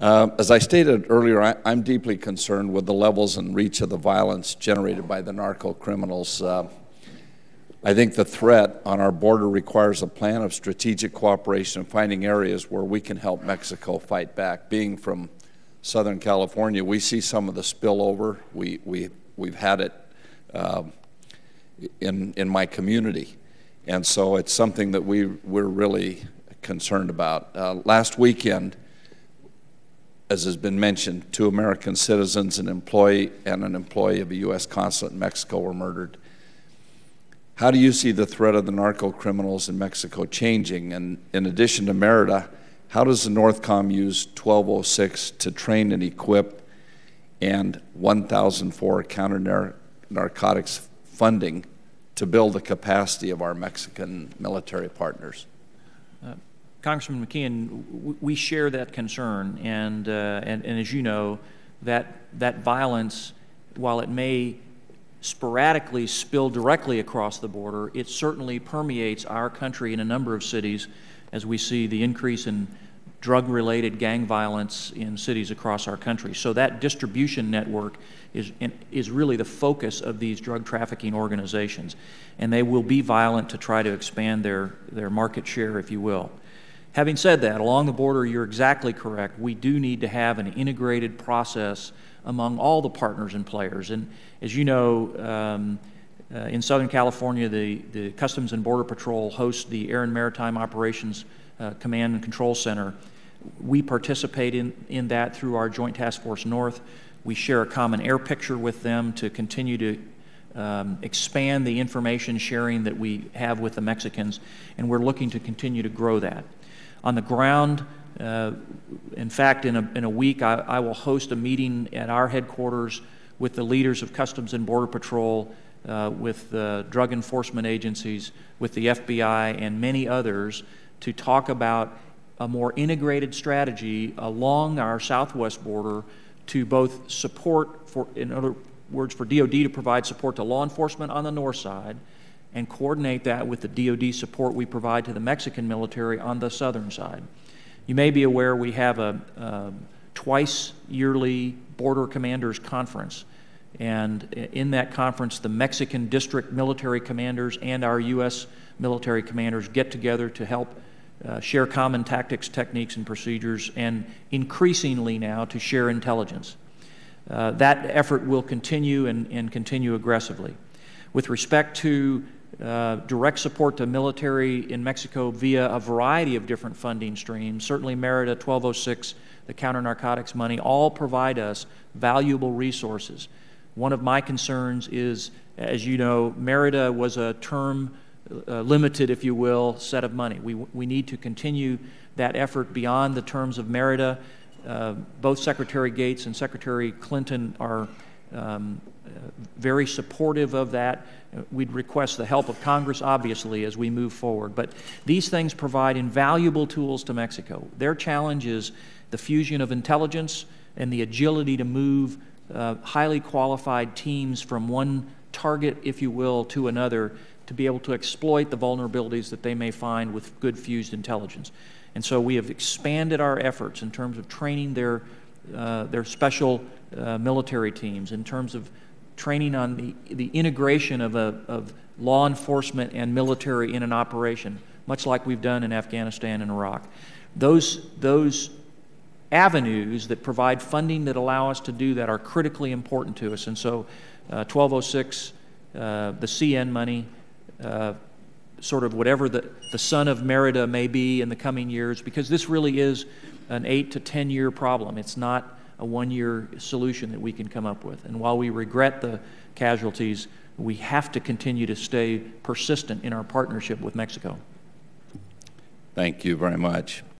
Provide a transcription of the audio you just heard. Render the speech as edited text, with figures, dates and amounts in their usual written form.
As I stated earlier, I'm deeply concerned with the levels and reach of the violence generated by the narco criminals. I think the threat on our border requires a plan of strategic cooperation and finding areas where we can help Mexico fight back. Being from Southern California, we see some of the spillover. We've had it in my community, and so it's something that we're really concerned about. Last weekend, as has been mentioned, 2 American citizens, an employee of a U.S. consulate in Mexico, were murdered. How do you see the threat of the narco criminals in Mexico changing? And in addition to Merida, how does the NORTHCOM use 1206 to train and equip, and 1004 counter-narcotics funding to build the capacity of our Mexican military partners? Congressman McKeon, we share that concern, and as you know, that violence, while it may sporadically spill directly across the border, it certainly permeates our country in a number of cities as we see the increase in drug-related gang violence in cities across our country. So that distribution network is really the focus of these drug trafficking organizations, and they will be violent to try to expand their market share, if you will. Having said that, along the border, you're exactly correct. We do need to have an integrated process among all the partners and players. And as you know, in Southern California, the Customs and Border Patrol hosts the Air and Maritime Operations Command and Control Center. We participate in that through our Joint Task Force North. We share a common air picture with them to continue to expand the information sharing that we have with the Mexicans, and we're looking to continue to grow that. On the ground, in fact, in a week, I will host a meeting at our headquarters with the leaders of Customs and Border Patrol, with the drug enforcement agencies, with the FBI, and many others to talk about a more integrated strategy along our southwest border to both support, in other words, for DOD to provide support to law enforcement on the north side, and coordinate that with the DOD support we provide to the Mexican military on the southern side. You may be aware we have a twice yearly Border Commanders Conference, and in that conference the Mexican district military commanders and our U.S. military commanders get together to help share common tactics, techniques, and procedures, and increasingly now to share intelligence. That effort will continue and continue aggressively. With respect to direct support to military in Mexico via a variety of different funding streams, certainly Merida, 1206, the counter-narcotics money, all provide us valuable resources. One of my concerns is, as you know, Merida was a term limited, if you will, set of money. We need to continue that effort beyond the terms of Merida. Both Secretary Gates and Secretary Clinton are very supportive of that. We'd request the help of Congress, obviously, as we move forward. But these things provide invaluable tools to Mexico. Their challenge is the fusion of intelligence and the agility to move highly qualified teams from one target, if you will, to another, to be able to exploit the vulnerabilities that they may find with good fused intelligence. And so we have expanded our efforts in terms of training their special military teams, in terms of training on the integration of law enforcement and military in an operation, much like we've done in Afghanistan and Iraq. Those avenues that provide funding that allow us to do that are critically important to us. And so 1206, the CN money, sort of whatever the son of Merida may be in the coming years, because this really is an 8 to 10 year problem. It's not a one-year solution that we can come up with. And while we regret the casualties, we have to continue to stay persistent in our partnership with Mexico. Thank you very much.